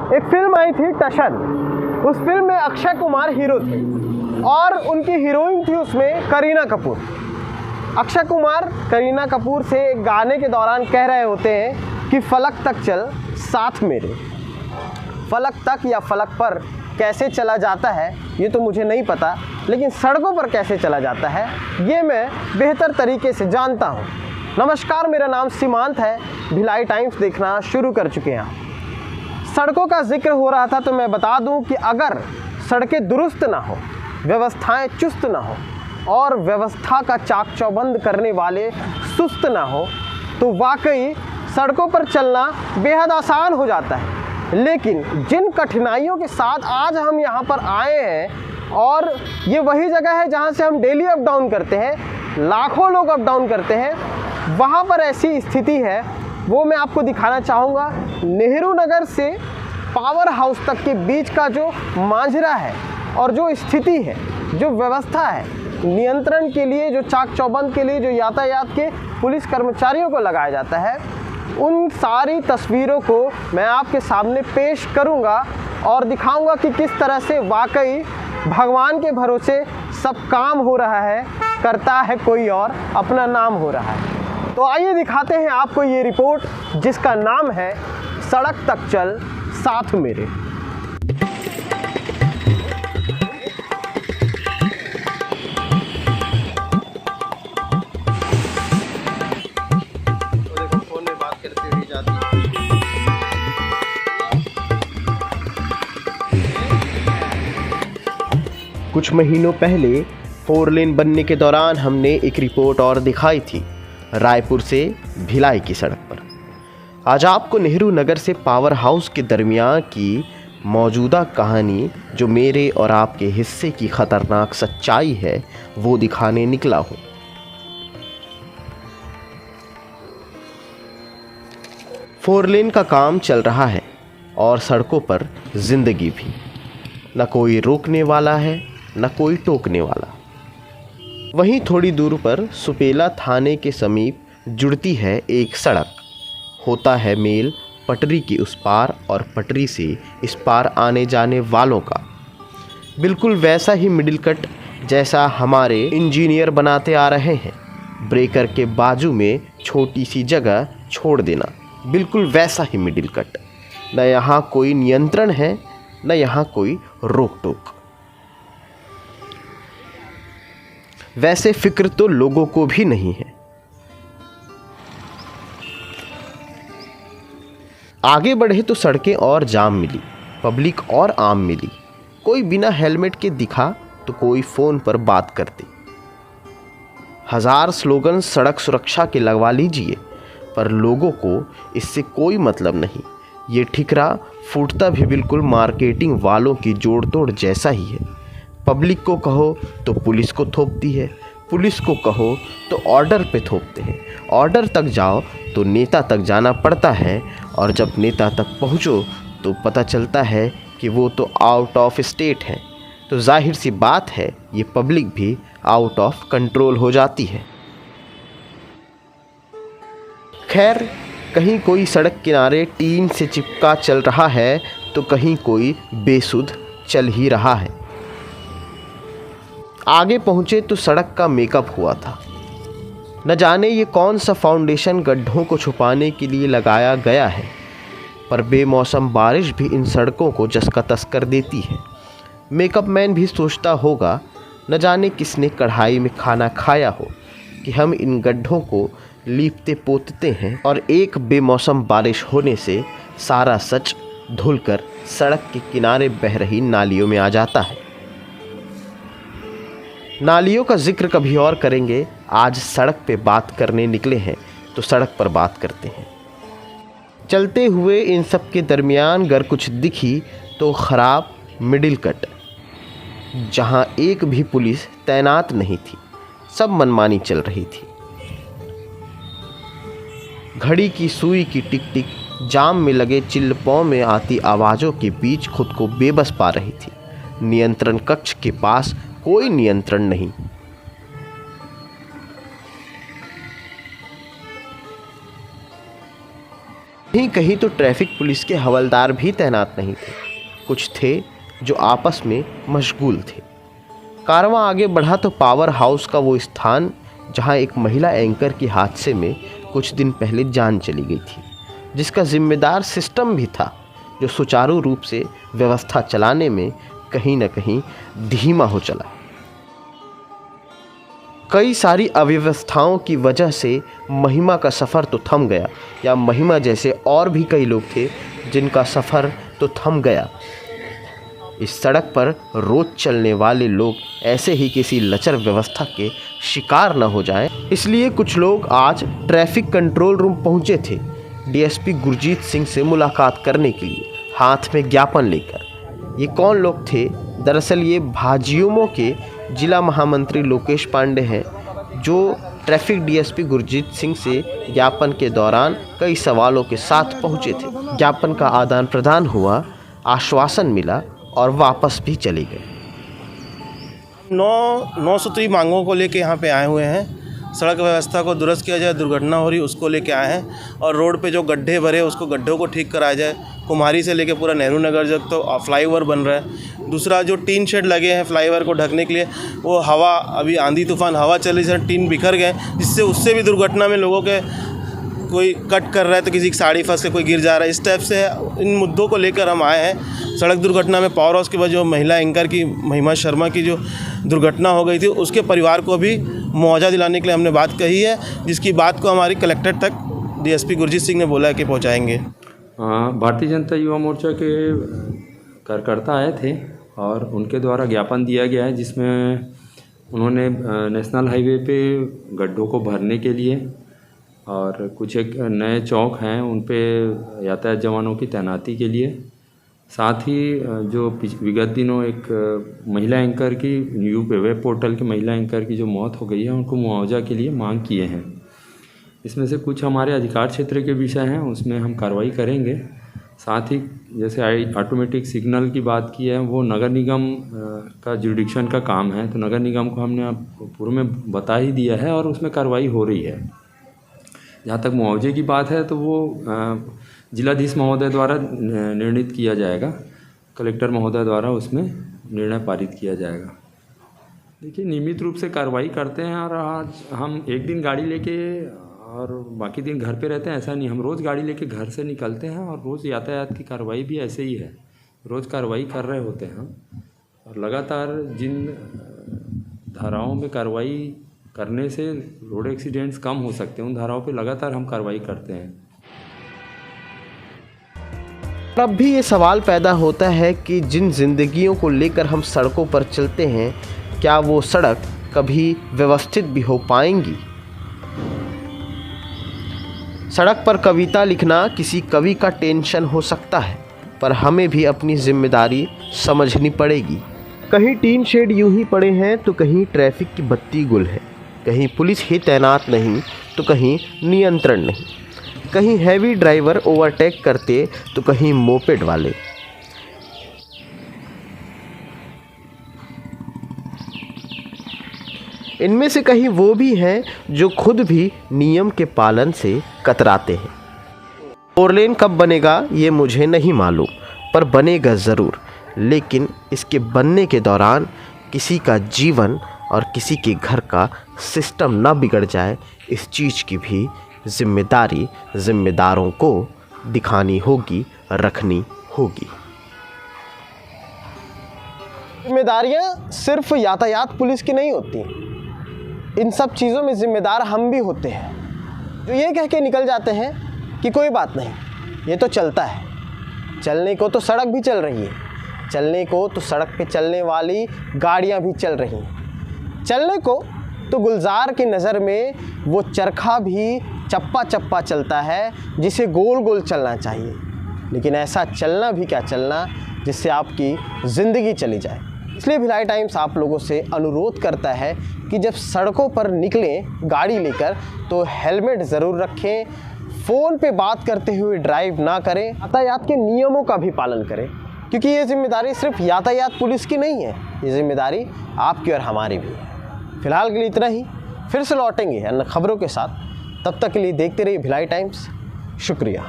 एक फिल्म आई थी टशन। उस फिल्म में अक्षय कुमार हीरो थे और उनकी हीरोइन थी उसमें करीना कपूर। अक्षय कुमार करीना कपूर से एक गाने के दौरान कह रहे होते हैं कि फलक तक चल साथ मेरे। फलक तक या फलक पर कैसे चला जाता है ये तो मुझे नहीं पता, लेकिन सड़कों पर कैसे चला जाता है ये मैं बेहतर तरीके से जानता हूँ। नमस्कार, मेरा नाम सीमांत है। भिलाई टाइम्स देखना शुरू कर चुके हैं। सड़कों का जिक्र हो रहा था तो मैं बता दूं कि अगर सड़कें दुरुस्त ना हो, व्यवस्थाएं चुस्त ना हो और व्यवस्था का चाक चौबंद करने वाले सुस्त ना हो तो वाकई सड़कों पर चलना बेहद आसान हो जाता है। लेकिन जिन कठिनाइयों के साथ आज हम यहाँ पर आए हैं, और ये वही जगह है जहाँ से हम डेली अप डाउन करते हैं, लाखों लोग अप डाउन करते हैं, वहाँ पर ऐसी स्थिति है वो मैं आपको दिखाना चाहूँगा। नेहरू नगर से पावर हाउस तक के बीच का जो मांझरा है और जो स्थिति है, जो व्यवस्था है, नियंत्रण के लिए जो चाक चौबंद के लिए जो यातायात के पुलिस कर्मचारियों को लगाया जाता है, उन सारी तस्वीरों को मैं आपके सामने पेश करूँगा और दिखाऊँगा कि किस तरह से वाकई भगवान के भरोसे सब काम हो रहा है, करता है कोई और, अपना नाम हो रहा है। तो आइए दिखाते हैं आपको ये रिपोर्ट जिसका नाम है सड़क तक चल साथ मेरे। तो देखो फोन में बात करते हुए जाती है। कुछ महीनों पहले 4 लेन बनने के दौरान हमने एक रिपोर्ट और दिखाई थी रायपुर से भिलाई की सड़क पर। आज आपको नेहरू नगर से पावर हाउस के दरमियान की मौजूदा कहानी, जो मेरे और आपके हिस्से की खतरनाक सच्चाई है, वो दिखाने निकला हूँ। फोर लेन का काम चल रहा है और सड़कों पर जिंदगी भी। न कोई रोकने वाला है, न कोई टोकने वाला। वहीं थोड़ी दूर पर सुपेला थाने के समीप जुड़ती है एक सड़क। होता है मेल पटरी की उस पार और पटरी से इस पार आने जाने वालों का। बिल्कुल वैसा ही मिडिल कट जैसा हमारे इंजीनियर बनाते आ रहे हैं। ब्रेकर के बाजू में छोटी सी जगह छोड़ देना, बिल्कुल वैसा ही मिडिल कट। न यहाँ कोई नियंत्रण है, न यहाँ कोई रोक टोक। वैसे फिक्र तो लोगों को भी नहीं है। आगे बढ़े तो सड़कें और जाम मिली, पब्लिक और आम मिली। कोई बिना हेलमेट के दिखा तो कोई फ़ोन पर बात करते। 1000 स्लोगन सड़क सुरक्षा के लगवा लीजिए, पर लोगों को इससे कोई मतलब नहीं। ये ठिकरा फूटता भी बिल्कुल मार्केटिंग वालों की जोड़ तोड़ जैसा ही है। पब्लिक को कहो तो पुलिस को थोपती है, पुलिस को कहो तो ऑर्डर पे थोपते हैं, ऑर्डर तक जाओ तो नेता तक जाना पड़ता है, और जब नेता तक पहुँचो तो पता चलता है कि वो तो आउट ऑफ स्टेट है। तो जाहिर सी बात है ये पब्लिक भी आउट ऑफ कंट्रोल हो जाती है। खैर, कहीं कोई सड़क किनारे टीन से चिपका चल रहा है तो कहीं कोई बेसुध चल ही रहा है। आगे पहुँचे तो सड़क का मेकअप हुआ था। न जाने ये कौन सा फाउंडेशन गड्ढों को छुपाने के लिए लगाया गया है, पर बेमौसम बारिश भी इन सड़कों को जस का तस कर देती है। मेकअप मैन भी सोचता होगा, न जाने किसने कढ़ाई में खाना खाया हो कि हम इन गड्ढों को लीपते पोतते हैं, और एक बेमौसम बारिश होने से सारा सच धुलकर सड़क के किनारे बह रही नालियों में आ जाता है। नालियों का जिक्र कभी और करेंगे। आज सड़क पे बात करने निकले हैं तो सड़क पर बात करते हैं। चलते हुए इन सब के दरमियान अगर कुछ दिखी तो ख़राब मिडिल कट, जहां एक भी पुलिस तैनात नहीं थी, सब मनमानी चल रही थी। घड़ी की सुई की टिक टिक जाम में लगे चिल्लपों में आती आवाज़ों के बीच खुद को बेबस पा रही थी। नियंत्रण कक्ष के पास कोई नियंत्रण नहीं। कहीं कहीं तो ट्रैफिक पुलिस के हवलदार भी तैनात नहीं थे। कुछ थे जो आपस में मशगूल थे। कारवां आगे बढ़ा तो पावर हाउस का वो स्थान जहां एक महिला एंकर की हादसे में कुछ दिन पहले जान चली गई थी, जिसका जिम्मेदार सिस्टम भी था जो सुचारू रूप से व्यवस्था चलाने में कहीं न कहीं धीमा हो चला। कई सारी अव्यवस्थाओं की वजह से महिमा का सफ़र तो थम गया, या महिमा जैसे और भी कई लोग थे जिनका सफ़र तो थम गया। इस सड़क पर रोज चलने वाले लोग ऐसे ही किसी लचर व्यवस्था के शिकार न हो जाएं, इसलिए कुछ लोग आज ट्रैफिक कंट्रोल रूम पहुंचे थे डीएसपी गुरजीत सिंह से मुलाकात करने के लिए, हाथ में ज्ञापन लेकर। ये कौन लोग थे? दरअसल ये भाजयुमो के जिला महामंत्री लोकेश पांडे हैं, जो ट्रैफिक डीएसपी गुरजीत सिंह से ज्ञापन के दौरान कई सवालों के साथ पहुंचे थे। ज्ञापन का आदान प्रदान हुआ, आश्वासन मिला और वापस भी चले गए। 9 सूत्री मांगों को लेके यहाँ पे आए हुए हैं। सड़क व्यवस्था को दुरुस्त किया जाए, दुर्घटना हो रही उसको लेके आए हैं, और रोड पे जो गड्ढे भरे उसको गड्ढों को ठीक कराया जाए। कुम्हारी से लेके पूरा नेहरू नगर तक तो फ्लाईओवर बन रहा है। दूसरा जो टीन शेड लगे हैं फ्लाईओवर को ढकने के लिए, वो हवा अभी आंधी तूफान हवा चल रही है, टीन बिखर गए, जिससे उससे भी दुर्घटना में लोगों के कोई कट कर रहा है तो किसी की साड़ी फंस के कोई गिर जा रहा है। इस टाइप से इन मुद्दों को लेकर हम आए हैं। सड़क दुर्घटना में पावर हाउस की वजह महिला एंकर की महिमा शर्मा की जो दुर्घटना हो गई थी, उसके परिवार को भी मुआवजा दिलाने के लिए हमने बात कही है, जिसकी बात को हमारी कलेक्टर तक डीएसपी गुरजीत सिंह ने बोला है कि पहुँचाएँगे। भारतीय जनता युवा मोर्चा के कार्यकर्ता आए थे और उनके द्वारा ज्ञापन दिया गया है, जिसमें उन्होंने नेशनल हाईवे पे गड्ढों को भरने के लिए और कुछ एक नए चौक हैं उन पे यातायात जवानों की तैनाती के लिए, साथ ही जो विगत दिनों एक महिला एंकर की न्यू वेब पोर्टल के महिला एंकर की जो मौत हो गई है, उनको मुआवजा के लिए मांग किए हैं। इसमें से कुछ हमारे अधिकार क्षेत्र के विषय हैं, उसमें हम कार्रवाई करेंगे। साथ ही जैसे ऑटोमेटिक सिग्नल की बात की है, वो नगर निगम का जुरिडिक्शन का काम है, तो नगर निगम को हमने पूर्व में बता ही दिया है और उसमें कार्रवाई हो रही है। जहाँ तक मुआवजे की बात है तो वो जिलाधीश महोदय द्वारा निर्णित किया जाएगा, कलेक्टर महोदय द्वारा उसमें निर्णय पारित किया जाएगा। देखिए, नियमित रूप से कार्रवाई करते हैं और आज हम एक दिन गाड़ी लेके और बाकी दिन घर पे रहते हैं, ऐसा नहीं। हम रोज़ गाड़ी लेके घर से निकलते हैं और रोज़ यातायात की कार्रवाई भी ऐसे ही है, रोज़ कार्रवाई कर रहे होते हैं और लगातार जिन धाराओं में कार्रवाई करने से रोड एक्सीडेंट्स कम हो सकते हैं, उन धाराओं पे लगातार हम कार्रवाई करते हैं। अब भी ये सवाल पैदा होता है कि जिन जिंदगियों को लेकर हम सड़कों पर चलते हैं, क्या वो सड़क कभी व्यवस्थित भी हो पाएंगी? सड़क पर कविता लिखना किसी कवि का टेंशन हो सकता है, पर हमें भी अपनी जिम्मेदारी समझनी पड़ेगी। कहीं टीन शेड यूं ही पड़े हैं तो कहीं ट्रैफिक की बत्ती गुल है, कहीं पुलिस ही तैनात नहीं तो कहीं नियंत्रण नहीं, कहीं हैवी ड्राइवर ओवरटेक करते तो कहीं मोपेड वाले। इनमें से कहीं वो भी हैं जो खुद भी नियम के पालन से कतराते हैं। 4 लेन कब बनेगा ये मुझे नहीं मालूम, पर बनेगा ज़रूर। लेकिन इसके बनने के दौरान किसी का जीवन और किसी के घर का सिस्टम ना बिगड़ जाए, इस चीज़ की भी जिम्मेदारी जिम्मेदारों को दिखानी होगी, रखनी होगी। जिम्मेदारियाँ सिर्फ यातायात पुलिस की नहीं होती, इन सब चीज़ों में ज़िम्मेदार हम भी होते हैं, जो ये कह के निकल जाते हैं कि कोई बात नहीं, ये तो चलता है। चलने को तो सड़क भी चल रही है, चलने को तो सड़क पे चलने वाली गाड़ियाँ भी चल रही हैं, चलने को तो गुलजार की नज़र में वो चरखा भी चप्पा चप्पा चलता है जिसे गोल गोल चलना चाहिए। लेकिन ऐसा चलना भी क्या चलना जिससे आपकी ज़िंदगी चली जाए। इसलिए भिलाई टाइम्स आप लोगों से अनुरोध करता है कि जब सड़कों पर निकलें गाड़ी लेकर तो हेलमेट ज़रूर रखें, फ़ोन पे बात करते हुए ड्राइव ना करें, यातायात के नियमों का भी पालन करें, क्योंकि ये जिम्मेदारी सिर्फ यातायात पुलिस की नहीं है, ये जिम्मेदारी आपकी और हमारी भी है। फ़िलहाल के लिए इतना ही, फिर से लौटेंगे अन्य खबरों के साथ। तब तक के लिए देखते रहिए भिलाई टाइम्स। शुक्रिया।